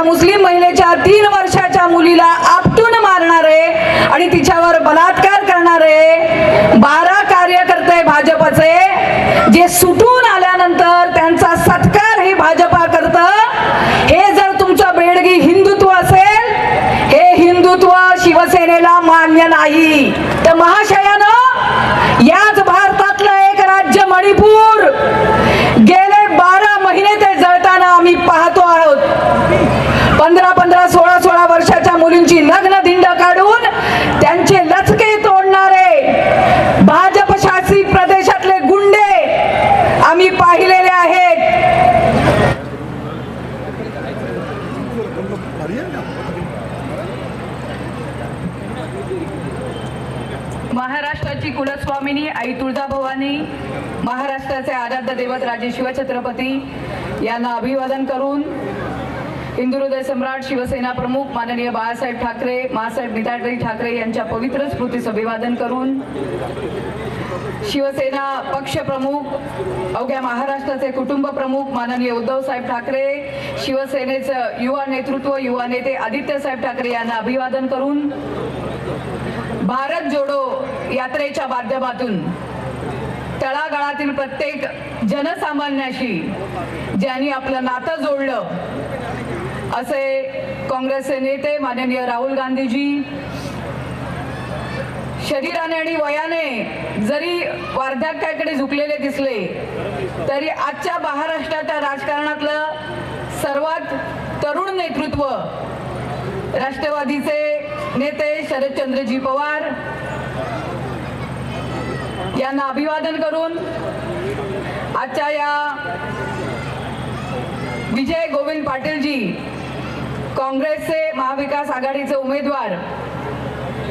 मुस्लिम महिलेच्या 3 वर्षाच्या मुलीला आपटून मारणारे आणि तिच्यावर बलात्कार करणारे 12 कार्यकर्ते भाजपचे जे सुटून आल्यानंतर त्यांचा सत्कार हे भाजपा करतं, हे जर तुमचं बेडगी हिंदुत्व असेल, हे हिंदुत्व शिवसेनेला मान्य नाही. तर महाशयानं याच भारतातलं एक राज्य मणिपूर गेले 12 महिने ते जळताना आम्ही पाहतो आहोत. 15-15, 16-16 वर्षाच्या मुलींची लग्न धिंड काढून त्यांचे लचके तोडणारे भाजप शासित प्रदेशातले गुंडे आम्ही पाहिलेले आहेत. महाराष्ट्राची कुलस्वामिनी आई तुळजाभवानी, महाराष्ट्राचे आराध्य दैवत राजे शिवछत्रपती यांना अभिवादन करून, हिंदुहृदय सम्राट शिवसेना प्रमुख माननीय बाळासाहेब ठाकरे, मासाहेब निताई ठाकरे यांच्या पवित्र स्मृतीस अभिवादन करून, शिवसेना पक्ष प्रमुख, अवघ्या महाराष्ट्राचे कुटुंब प्रमुख माननीय उद्धव साहेब ठाकरे, शिवसेनेचं युवा नेतृत्व, युवा नेते आदित्य साहेब ठाकरे यांना अभिवादन करून, भारत जोडो यात्रेच्या माध्यमातून तळागाळातील प्रत्येक जनसामान्याशी ज्यांनी आपलं नातं जोडलं असे काँग्रेसचे नेते माननीय राहुल गांधीजी, शरीराने आणि वयाने जरी वार्धक्याकडे झुकलेले दिसले तरी आजच्या महाराष्ट्राच्या राजकारणातलं सर्वात तरुण नेतृत्व राष्ट्रवादीचे नेते शरदचंद्रजी पवार यांना अभिवादन करून, आजच्या या विजय गोविंद पाटीलजी काँग्रेसचे महाविकास आघाडीचे उमेदवार,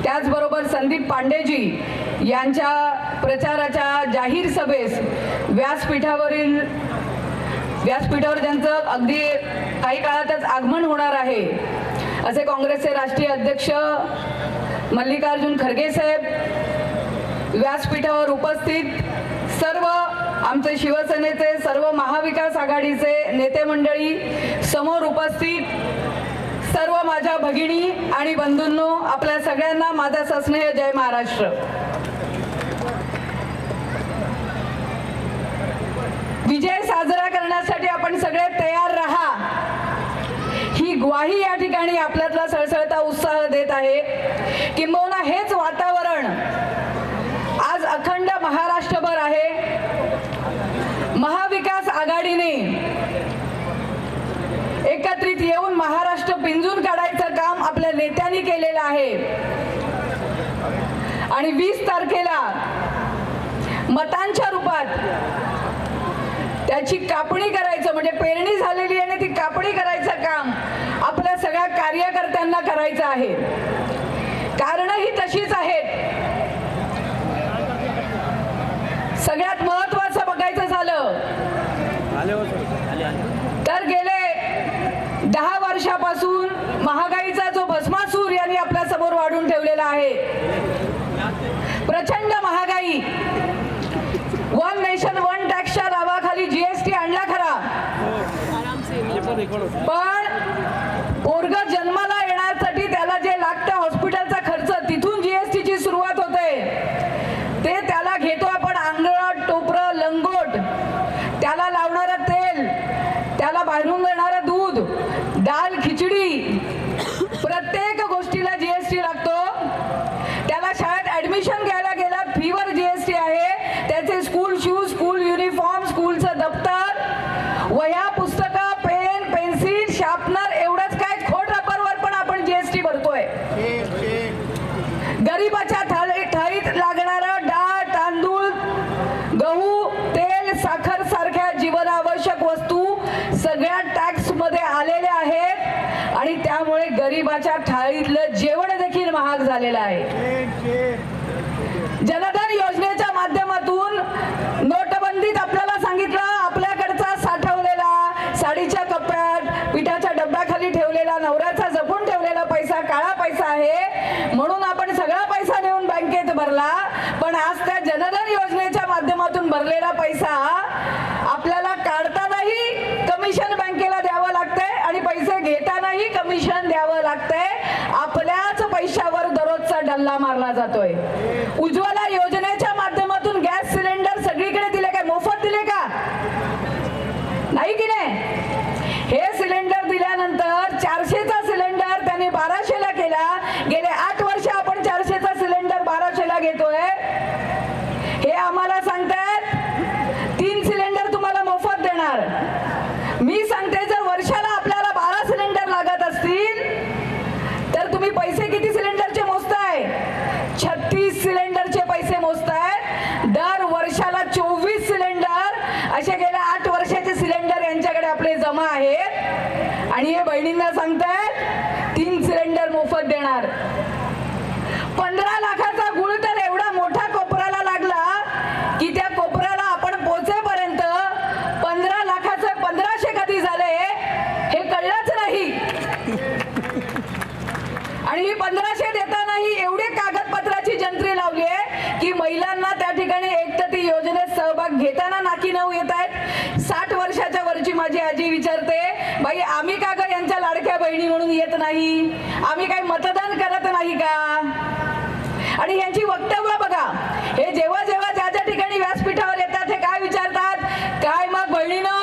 त्याचबरोबर संदीप पांडेजी यांच्या प्रचाराच्या जाहीर सभेस व्यासपीठावर ज्यांचं अगदी काही काळातच आगमन होणार आहे असे काँग्रेसचे राष्ट्रीय अध्यक्ष मल्लिकार्जुन खरगे साहेब, व्यासपीठावर उपस्थित सर्व आमचे शिवसेनेचे सर्व महाविकास आघाडीचे नेते मंडळी, समोर उपस्थित सर्व माझ्या भगिनी आणि बंधूंनो, आपल्या सगळ्यांना माझा सस्नेह जय महाराष्ट्र. विजय साजरा करण्यासाठी आपण सगळे तयार राहा, ही ग्वाही या ठिकाणी आपल्यातला सळसळता उत्साह देत आहे. किंबहुना हेच वातावरण आज अखंड महाराष्ट्रभर आहे. महाविकास आघाडीने एकत्रित येऊन महाराष्ट्र पिंजून काढायचं काम आपल्या नेत्यांनी केलेलं आहे आणि 20 तारखेला मतांच्या रूपात त्याची कापणी करायचं, म्हणजे पेरणी झालेली आहे ती कापणी करायचं काम आपल्या सगळ्या कार्यकर्त्यांना करायचं आहे. कारण ही तशीच आहेत. सगळ्यात महत्त्वाचं बघायचं झालं तर गेले 10 वर्षापासून महागाईचा जो भस्मासूर यांनी आपल्या समोर वाढून ठेवलेला आहे, प्रचंड महागाई, वन नेशन वन टॅक्सच्या नावाखाली जीएसटी आणला खरा, पण पोरग जन्माला येण्यासाठी त्याला जे लागतं हॉस्पिटलचा खर्च, तिथून जीएसटीची सुरुवात होते, ते त्याला घेतो आपण अंगळ, टोपरं, लंगोट, त्याला लावणारं तेल, त्याला बाहेरून देणारं दूध, डाळ, खिचडी, प्रत्येक गोष्टीला जीएसटी लागतो. त्याला शाळेत ऍडमिशन घ्यायला गेला, फीवर जीएसटी आहे, त्याचे स्कूल शूज, स्कूल युनिफॉर्म, स्कूलचं दप्तर, वह्या, पुस्तकं, पेन, पेन्सिल, शार्पनर, एवढंच काय खोट रबरवर पण आपण जीएसटी भरतोय. गरीबाच्या थाळीत लागणारं डाळ, तांदूळ, गहू, तेल, साखर सारख्या जीवनावश्यक वस्तू सगळ्या टॅक्स मध्ये आलेल्या आहेत आणि त्यामुळे गरीबाच्या थाळीतलं जेवण देखील महाग झालेलं आहे. जनधन योजनेच्या माध्यमातून नोटबंदीत आपल्याला सांगितलं, आपल्याकडचा साठवलेला, साडीच्या कप्प्यात, पिठाच्या डब्याखाली ठेवलेला, नवऱ्याचा जपून ठेवलेला पैसा काळा पैसा आहे, म्हणून आपण सगळा पैसा नेऊन बँकेत भरला. पण आज त्या जनधन योजनेच्या माध्यमातून भरलेला पैसा आपल्याला काढतानाही कमिशन बँकेला द्यावं लागतंय आणि पैसे घेतानाही रुपयाचंही कमिशन द्यावं लागतंय. आपल्याच पैशावर दररोजचा डल्ला मारला जातोय. उज्ज्वला योजनेच्या माध्यमातून गॅस सिलेंडर सगळीकडे दिले, काय मोफत दिले का? नाही की नाही? हे सिलेंडर दिल्यानंतर 400चा सिलेंडर त्यांनी 1200ला केला. गेले 8 वर्ष आपण 400चा सिलेंडर 1200ला घेतोय. हे आम्हाला सांगतात 3 सिलेंडर तुम्हाला मोफत देणार. मी सांगते जर वर्षाला आपल्याला 12 सिलेंडर लागत असतील तर तुम्ही पैसे किती सिलेंडरचे मोजताय? 36 सिलेंडरचे पैसे मोजताय. दर वर्षाला 24 सिलेंडर असे गेल्या 8 वर्षाचे सिलेंडर यांच्याकडे आपले जमा आहेत. आणि हे बहिणींना सांगतायत 3 सिलेंडर मोफत देणार. 15 लाखाचा गुळ तर एवढा मोठा कोपऱ्याला लागला की त्या कोपऱ्याला आपण पोहोचेपर्यंत 15 लाखाचे 1500 कधी झाले हे कळलंच नाही. आणि ही 1500 देतानाही एवढे कागदपत्राची जंत्री लावली आहे की महिलांना त्या ठिकाणी एक तर ती योजनेत सहभाग घेताना नाकी नऊ येत आहेत. 60 वर्षाच्या वरची माझी आजी विचारते, बाई आम्ही का ग यांच्या लाडक्या बहिणी म्हणून येत नाही? आम्ही काही मतदान करत नाही का? आणि यांची वक्तव्य बघा. हे जेव्हा जेव्हा ज्या ज्या ठिकाणी व्यासपीठावर येतात हे काय विचारतात? काय मग बहिणीनो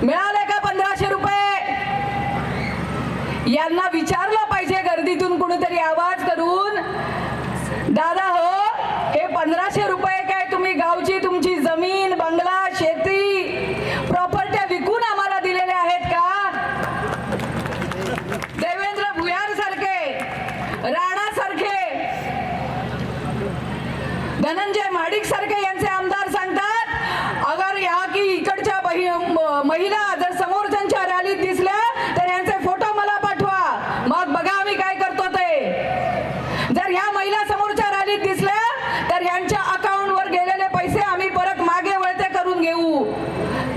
मिळाले का 1500 रुपये? यांना विचारलं पाहिजे गर्दीतून कुणीतरी आवाज करून, दादा हो हे 1500 रुपये काय तुम्ही गावची तुमची जमीन बंगला शेती प्रॉपर्ट्या विकून आम्हाला दिलेल्या आहेत का? देवेंद्र भुयार सारखे, राणा सारखे, धनंजय महाडिक सारखे यांचे आमदार सांगतात अगर या की इकडच्या महिला जर समोरच्यांच्या रॅलीत दिसल्या तर यांचे फोटो मला पाठवा, मग बघा आम्ही काय करतो ते. जर ह्या महिला समोरच्या रॅलीत दिसल्या तर यांच्या अकाउंटवर गेलेले पैसे आम्ही परत मागे वळते करून घेऊ.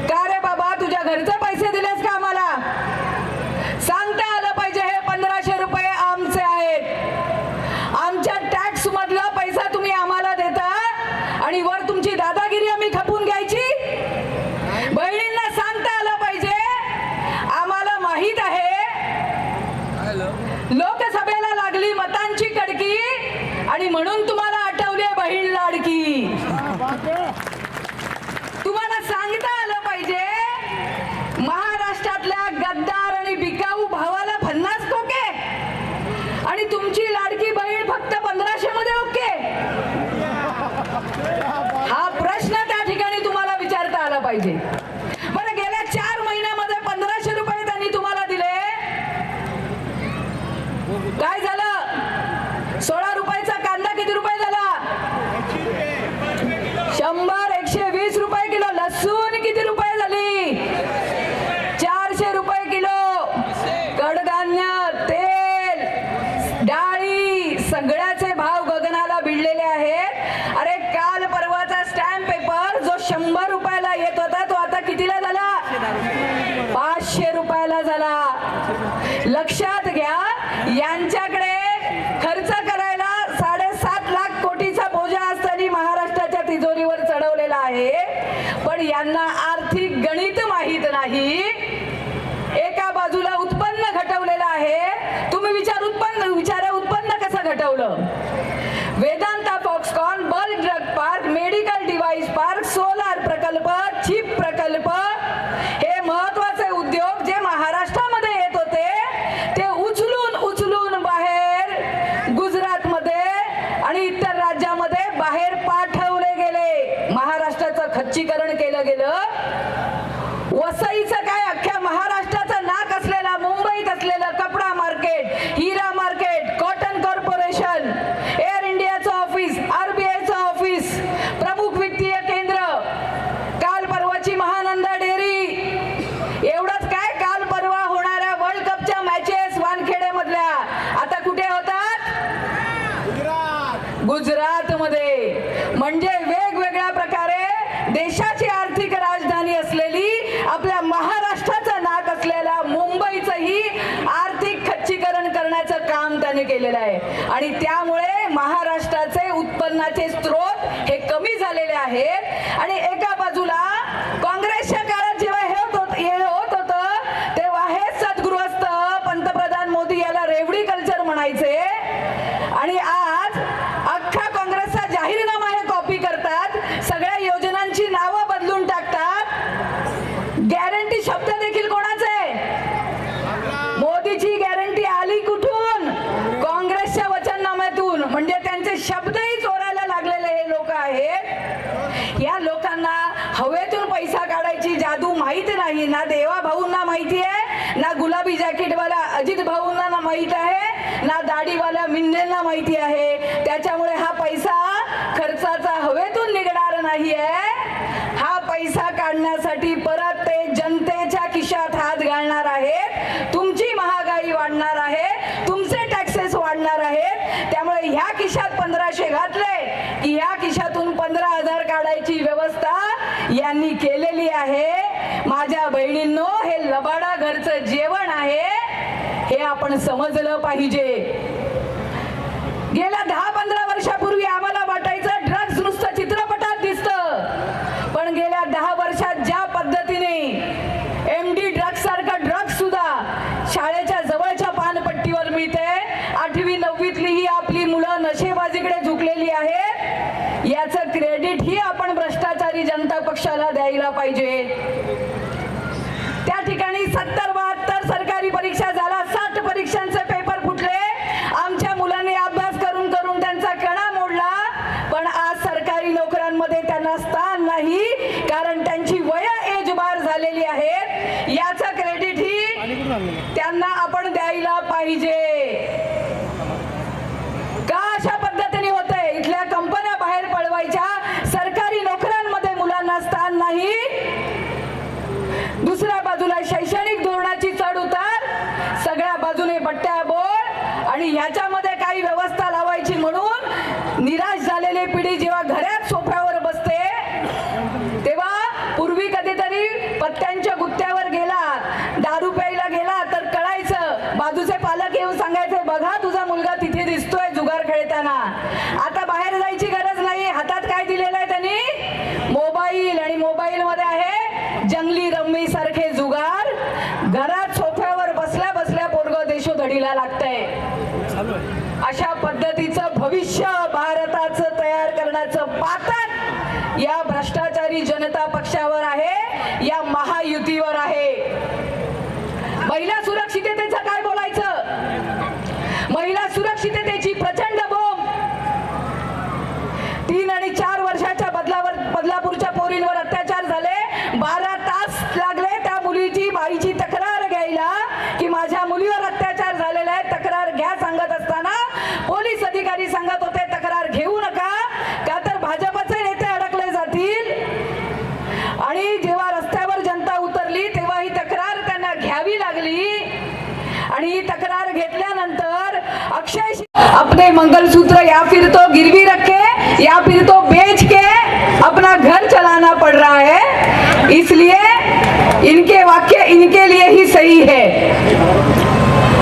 का रे बाबा तुझ्या घरचे पैसे दिलेस का आम्हाला? सांगता आलं पाहिजे हे 1500 रुपये आमचे आहेत. आमच्या टॅक्स मधला पैसा तुम्ही आम्हाला देता आणि वर तुमची दादागिरी आम्ही खपून घ्यायची? बहिणींना सांगता आलं पाहिजे. आम्हाला माहित आहे लोकसभेला लागली मतांची कडकी आणि म्हणून तुम्हाला आठवली बहीण लाडकी. तुम्हाला सांगता आलं पाहिजे महाराष्ट्रातल्या गद्दार आणि बिकाऊ भावाला 50 कोके आणि तुमची लाडकी बहीण फक्त 1500 मध्ये ओके. हा प्रश्न त्या ठिकाणी तुम्हाला विचारता आला पाहिजे. बरं गेल्या 4 महिन्यामध्ये 1500 रुपये त्यांनी तुम्हाला दिले, काय झालं? 16 रुपयाचा कांदा किती रुपये झाला? 100 120 रुपये किलो. लसूण किती रुपये झाली? 400 रुपये किलो. कडधान्य तेल डाळी सगळ्याचे भाव गगनाला भिडलेले आहेत. अरे काल परवाचा स्टॅम्प पेपर जो 100 रुपयाला येत होता तो आता कितीला झाला? 500 रुपयाला झाला. लक्षात घ्या यांच्याकडे खर्च करायला 7.5 लाख कोटीचा बोजा असताना महाराष्ट्राच्या तिजोरीवर चढवलेला आहे. पण यांना आर्थिक गणित माहित नाही. एका बाजूला उत्पन्न घटवलेलं आहे. तुम्ही विचारा उत्पन्न कसं घटवलं? Vedanta Foxconn, bulk drug park, medical device park, solar प्रकल्प, चिप प्रकल्प हे महत्वाचे उद्योग जे महाराष्ट्रामध्ये येत होते ते उचलून उचलून बाहेर गुजरातमध्ये आणि इतर राज्यामध्ये बाहेर पाठवले गेले. महाराष्ट्राचं खच्चीकरण केलं गेलं. वसईचं काय अख्ख्या महाराष्ट्राचं नाक असलेला मुंबईत असलेलं कपडा मार्केट, हिरा मार्केट, कॉटन कॉर्पोरेशन, एअर इंडियाचं ऑफिस, RBIचं ऑफिस, प्रमुख वित्तीय केंद्र, काल परवाची महानंदा डेअरी, एवढंच काय काल परवा होणाऱ्या वर्ल्ड कपच्या मॅचेस वानखेडे मधल्या आता कुठे होतात? गुजरात मध्ये. म्हणजे वेगवेगळ्या प्रकारे देशाची आर्थिक राजधानी असलेली आपल्या महाराष्ट्राचं नाक असलेल्या मुंबईचंही आर्थिक खच्चीकरण करण्याचं काम त्याने केलेलं आहे. आणि त्यामुळे महाराष्ट्राचे उत्पन्नाचे स्रोत हे कमी झालेले आहेत. आणि एका बाजूला काँग्रेसच्या काळात जेव्हा हे होत होतं तेव्हा हे नाही, ना देवा भाऊंना माहिती आहे, ना गुलाबी जॅकेटवाला अजित भाऊंना माहित आहे, ना दाढीवाल्या मिंदेंना माहिती आहे. त्याच्यामुळे हा पैसा खर्चाचा हवेतून निघणार नाहीये. हा पैसा काढण्यासाठी परत ते जनतेच्या खिशात हात घालणार आहेत. तुमची महागाई वाढणार आहे, तुमचे टॅक्सेस वाढणार आहेत. त्यामुळे ह्या खिशात 1500 घातले की ह्या खिशातून 15,000 काढायची व्यवस्था यांनी केलेली आहे. माझ्या बहिणींनो, हे लबाडा घरचं जेवण आहे हे आपण समजलं पाहिजे. गेल्या 10-15 वर्षापूर्वी आम्हाला वाटायचं ड्रग्ज नुसतं चित्रपटात दिसतं, पण गेल्या 10 वर्षात ज्या पद्धतीने MD ड्रग्ज सारखा ड्रग्ज सुद्धा शाळेच्या जवळच्या पानपट्टीवर मिळते, 8वी 9वीतली ही आपली मुलं नशेबाजीकडे झुकलेली आहेत, याचं क्रेडिट ही आपण भ्रष्टाचारी जनता पक्षाला द्यायला पाहिजे. त्या ठिकाणी 70-72 सरकारी परीक्षा झाला, 60 परीक्षांचे पेपर फुटले. आमच्या मुलांनी अभ्यास करून करून त्यांचा कणा मोडला, पण आज सरकारी नोकऱ्यांमध्ये त्यांना स्थान नाही, कारण त्यांची वय एज बार झालेली आहेत. याचं क्रेडिट ही त्यांना आपण द्यायला पाहिजे. का अशा पद्धतीने होतंय? इथल्या कंपन्या बाहेर पळवायच्या, सरकारी नोकऱ्यांमध्ये मुलांना स्थान नाही. दुसऱ्या बाजूला शैक्षणिक धोरणाची चढ उतार, सगळ्या बाजूने बट्ट्या बोल, आणि ह्याच्यामध्ये काही व्यवस्था लावायची म्हणून निराश झालेली पिढी जेव्हा घरात सोफ्यावर बसते, तेव्हा पूर्वी कधीतरी पत्त्यांच्या गुत्त्यावर गेला, दारू प्यायला गेला तर कळायचं, बाजूचे पालक येऊन सांगायचे, बघा तुझा मुलगा तिथे दिसतोय जुगार खेळताना. आता बाहेर जायची गरज नाही, हातात काय दिलेलं आहे त्यांनी? मोबाईल, आणि मोबाईल मध्ये आहे जंगली रम्मी सारखे जुगार. घरात सोफ्यावर बसल्या बसल्या पोरग देशोधडीला लागतंय. अशा पद्धतीचं भविष्य भारताचं तयार करण्याचं पातक या भ्रष्टाचारी जनता पक्षावर आहे, या महायुतीवर आहे. महिला सुरक्षिततेचं काय बोलायचं? महिला सुरक्षिततेची प्रचंड बोंब. 3 आणि 4 वर्षाच्या बदलापूरच्या पोरींवर अत्याचार झाले, 12 तास लागले त्या मुलीची बाईची तक्रार घ्यायला की माझ्या मुलीवर अत्याचार झालेला आहे, तक्रार घ्या सांगत असताना पोलीस अधिकारी सांगत होते तक्रार घेऊ नका, का तर भाजपचे नेते अडकले जातील. आणि जेव्हा रस्त्यावर जनता उतरली तेव्हा ही तक्रार त्यांना घ्यावी लागली, आणि ही तक्रार घेतल्यानंतर अक्षय अपने मंगलसूत्र या फिर तो गिरवी रखे या फिर तो बेच के अपना घर चलाना पड़ रहा है, इसलिए इनके वाक्य इनके लिए ही सही है.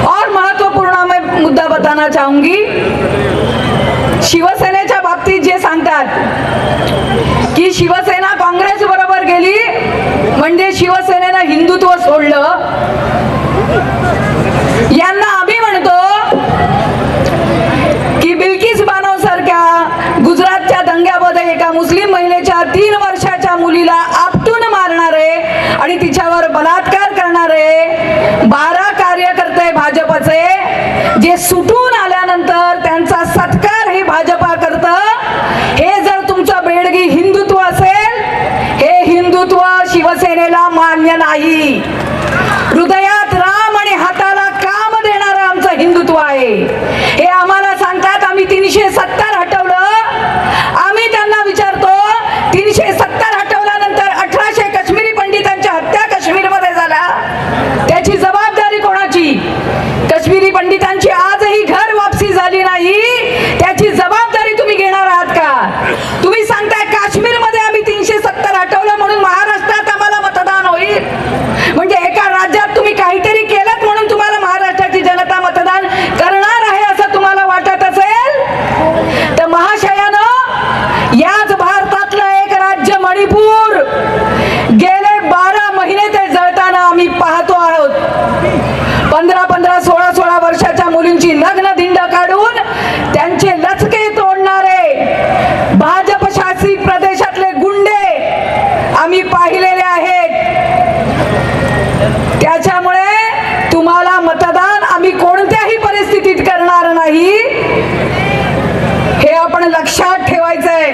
और महत्वपूर्ण मैं मुद्दा बताना चाहूंगी, शिवसेनेच्या बाबतीत जे सांगतात की शिवसेना काँग्रेस बरोबर गेली म्हणजे शिवसेनेनं हिंदुत्व सोडलं, यांना आम्ही म्हणतो की बिल्किस बानो सारख्या गुजरातच्या दंग्यामध्ये एका मुस्लिम महिलेच्या 3 वर्षाच्या मुलीला आपटून मारणारे आणि तिच्यावर बलात्कार करणारे 12 कार्यकर्ते भाजपचे, जे सुटून आल्यानंतर त्यांचा सत्कार हे भाजपा करतं. हे जर तुमचं बेडगी हिंदुत्व असेल, हे हिंदुत्व शिवसेनेला मान्य नाही. हृदयात राम आणि हाताला काम देणारं आमचं हिंदुत्व आहे. हे आम्हाला सांगतात, आम्ही 370 हटवलं. आम्ही त्यांना विचारतो, 370 हटवल्यानंतर 1800 काश्मीरी पंडितांच्या हत्या काश्मीरमध्ये झाल्या, त्याची जबाबदारी कोणाची? काश्मीरी पंडितांची आजही घर वापसी झाली नाही, त्याची जबाबदारी तुम्ही घेणार आहात का? तुम्ही सांगताय काश्मीरमध्ये आम्ही 370 हटवलं म्हणून महाराष्ट्रात आम्हाला मतदान होईल, म्हणजे एका राज्यात तुम्ही काहीतरी केलं म्हणून तुम्हाला महाराष्ट्राची जनता मतदान करणार आहे असं तुम्हाला वाटत असेल तर महाशयानं, याच भारतातलं एक राज्य मणिपूर गेले 12 महिने ते जळताना आम्ही पाहतो आहोत. 15-15, 16-16 वर्षाच्या मुलींची लग्न धिंड काढून त्यांचे लचके तोडणारे भाजप शासित प्रदेशातले गुंडे आम्ही पाहिलेले आहेत. त्याच्यामुळे तुम्हाला मतदान आम्ही कोणत्याही परिस्थितीत करणार नाही, हे आपण लक्षात ठेवायचंय.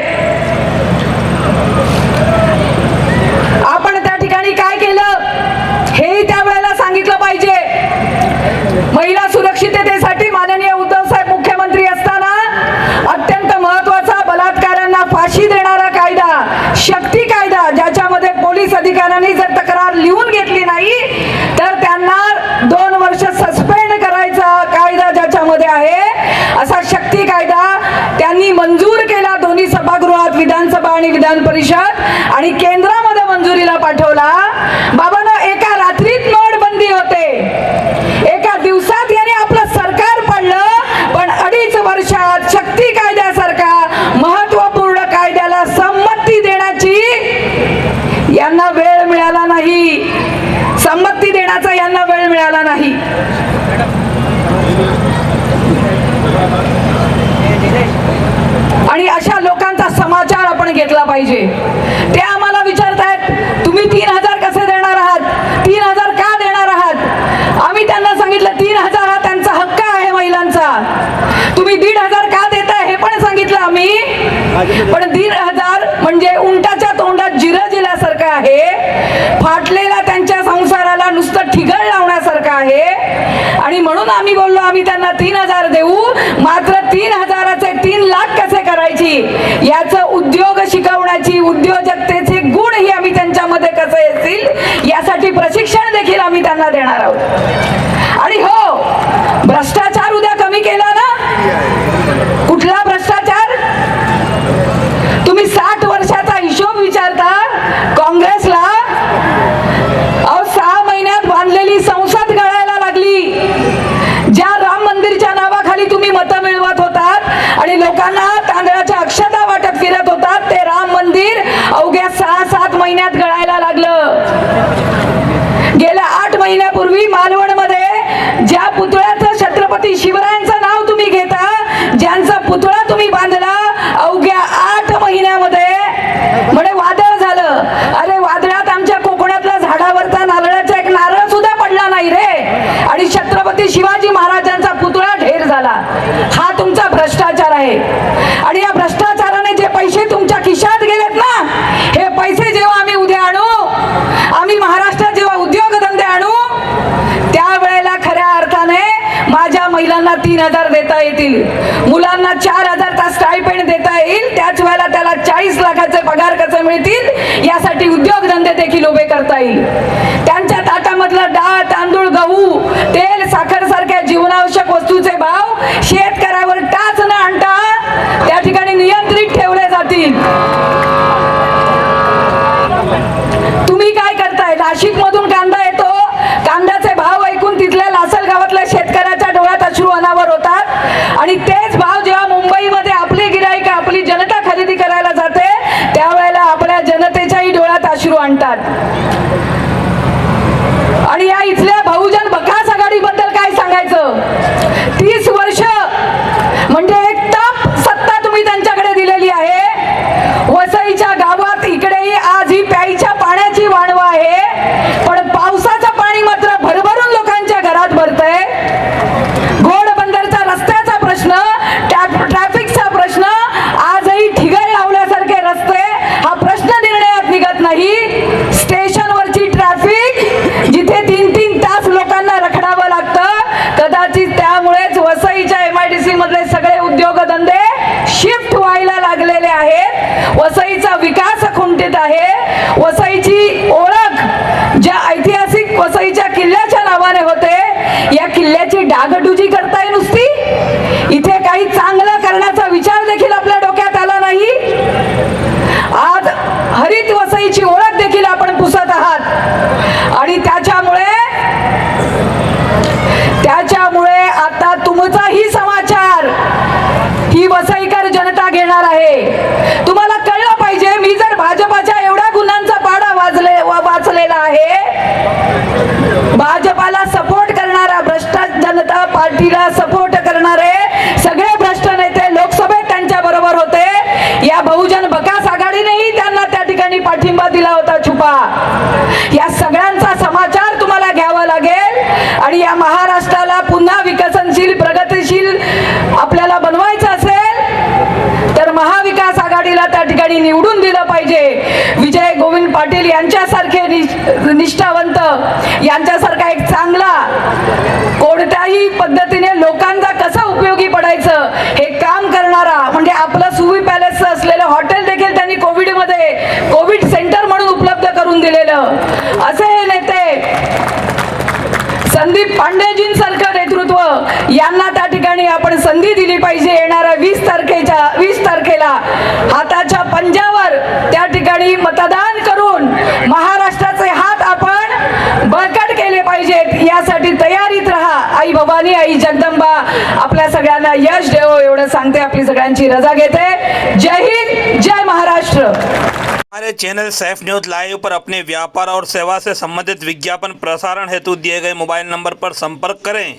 आपण त्या ठिकाणी काय केलं? त्यांनी मंजूर केला दोन्ही सभागृहात, विधानसभा आणि विधान परिषद, आणि केंद्रामध्ये मंजुरीला पाठवला. बाबांनो, एका रात्रीत नोटबंदी होते, एका दिवसात याने आपलं सरकार पाडलं. पण 2.5 वर्षात शक्ती कायद्यासारखा महत्वपूर्ण कायद्याला संमती देण्याची यांना वेळ मिळाला नाही. संमती देण्याचा यांना वेळ मिळाला नाही. आणि अशा लोकांचा समाचार आपण घेतला पाहिजे. ते आम्हाला विचारतायत, तुम्ही 3,000 कसे देणार आहात, 3,000 का देणार आहात? आम्ही त्यांना सांगितलं 3,000 हा त्यांचा हक्क आहे महिलांचा. तुम्ही 1,500 का देताय हे पण सांगितलं आम्ही. पण 1,500 म्हणजे उंटाच्या तोंडात जिरं जिल्यासारखं आहे, फाटलेला त्यांच्या संसाराला नुसतं ठिगळ लावण्यासारखं आहे. आणि म्हणून आम्ही बोललो आम्ही त्यांना 3,000 देऊ, मात्र 3,000चे 3 लाख कसे करायची याचं उद्योग शिकवण्याची, उद्योजकतेचे गुणही आम्ही त्यांच्यामध्ये कसे येतील यासाठी प्रशिक्षण देखील आम्ही त्यांना देणार आहोत. आणि हो, भ्रष्टाचार उद्या कमी केला ना? कुठला भ्रष्टाचार? तुम्ही 60 वर्षाचा हिशोब विचारता काँग्रेसला? 6 महिन्यात बांधलेली संसद गळायला लागली. ज्या राम मंदिरच्या नावाखाली तुम्ही मतं मिळवत होतात आणि लोकांना तांदळाच्या अक्षता वाटत फिरत होतात, ते राम मंदिर अवघ्या 6-7 महिन्यात गळायला लागलं. गेल्या 8 महिन्यापूर्वी मालवणमध्ये ज्या पुतळ्याचं छत्रपती शिवरायांचं नाव तुम्ही घेता, ज्यांचा पुतळा तुम्ही बांधला, अवघ्या 8 महिन्यामध्ये म्हणे वादळ झालं. अरे वादळात आमच्या कोकणातल्या झाडावरचा नारळाचा एक नारळ सुद्धा पडला नाही रे, आणि छत्रपती शिवाजी महाराजांचा पुतळा ढेर झाला. हा तुमचा भ्रष्टाचार आहे. आणि या भ्रष्टाचाराने जे पैसे तुमच्या खिशात गेलेत ना, हे पैसे जेव्हा आम्ही उद्या आणू, आम्ही महाराष्ट्रात जेव्हा उद्योगधंदे आणू, त्यावेळेला खऱ्या अर्थाने माझ्या महिलांना 3,000 देता येतील, मुलांना 4,000चा स्टायपेंड देता येईल. त्याच वेळेला त्याला 40 लाखाचे पगार कसे मिळतील यासाठी उद्योगधंदे देखील उभे करता येईल. त्यांच्या ताटामधलं डाळ, तांदूळ, गहू, तेल, साखर सारख्या जीवनावश्यक वस्तूचे भाव शेतकऱ्यावर टाच न आणता त्या ठिकाणी नियंत्रित ठेवले जातील. तुम्ही काय करताय? नाशिक मधून कांदा येतो, कांद्याचे भाव ऐकून तिथल्या लासल गावातल्या शेतकऱ्याच्या डोळ्यात अश्रू अनावर होतात. आणि तेच भाव जेव्हा मुंबईमध्ये आपली गिराईक, आपली जनता खरेदी करायला जाते, त्यावेळेला आपल्या जनतेच्याही डोळ्यात अश्रू आणतात. आणि या इथल्या बहुजन बकास आघाडीबद्दल काय सांगायचं? 30 वर्ष म्हणजे एक ताप सत्ता तुम्ही त्यांच्याकडे दिलेली आहे. वसईच्या गावात इकडेही आज ही प्यायच्या पाण्याची वाणवा आहे, पण पावसाचं पाणी मात्र भरभरून लोकांच्या घरात भरतंय. घोडबंदरचा रस्त्याचा प्रश्न, ट्रॅफिकचा प्रश्न, आजही ठिगळ लावल्यासारखे रस्ते, हा प्रश्न निर्णयात निघत नाही. स्टेशनवरची ट्रॅफिक, जिथे 3-3 तास लोकांना रखडावं लागतं, कदाचित त्यामुळेच वसईच्या MIDC मधले सगळे उद्योगधंदे शिफ्ट व्हायला लागलेले आहेत. वसईचा विकास खुंटीत आहे. वसईची ओळख ज्या ऐतिहासिक वसईच्या किल्ल्याच्या नावाने होते, या किल्ल्याची डागडुजी करताय नुसती. इथे काही चांगलं करण्याचा विचार देखील आपल्या डोक्यात आला नाही. आज हरित वसईची ओळख देखील आपण पुसत आहात. आणि त्याच्यामुळे आता तुमचाही समाचार ही वसईकर जनता घेणार आहे. तुम्हाला कळलं पाहिजे, मी जर भाजपाच्या एवढ्या गुन्ह्यांचा पाडा वाचलेला आहे, भाजपाला सपोर्ट करणारा, भ्रष्ट जनता पार्टीला सपोर्ट करणारे सगळे भ्रष्ट नेते लोकसभेत त्यांच्या बरोबर होते. या बहुजन बकास आघाडीनेही त्यांना त्या ठिकाणी पाठिंबा दिला होता छुपा. या सगळ्यांचा समाचार तुम्हाला घ्यावा लागेल. आणि या महाराष्ट्राला पुन्हा विकसनशील, प्रगतिशील आपल्याला बनवायचं असेल तर महाविकास आघाडीला त्या ठिकाणी निवडून दिलं पाहिजे. विजय गोविंद पाटील यांच्यासारखे निष्ठावंत, यांच्यासारखा एक चांगला, कोणत्याही पद्धतीने लोकांचा कसं उपयोगी पडायचं हे काम करणारा, म्हणजे आपलं सुवी पॅलेसचं असलेलं हॉटेल देखील त्यांनी कोविड सेंटर म्हणून उपलब्ध करून दिलेलं, असे हे नेते, संदीप पांडेजींसारखं नेतृत्व, यांना त्या ठिकाणी आपण संधी दिली पाहिजे. येणाऱ्या 20 तारखेला हाताच्या पंजावर त्या ठिकाणी मतदान करून महाराष्ट्राचे हात आपण बळकट केले पाहिजेत. यासाठी तयारीत राहा. आई भवानी, आई जगदंबा आपल्या सगळ्यांना यश देवो एवढं सांगते. आपली सगळ्यांची रजा घेते. जय हिंद, जय महाराष्ट्र. हमारे चैनल सैफ न्यूज़ लाइव पर अपने व्यापार और सेवा से संबंधित विज्ञापन प्रसारण हेतु दिए गए मोबाइल नंबर पर संपर्क करें.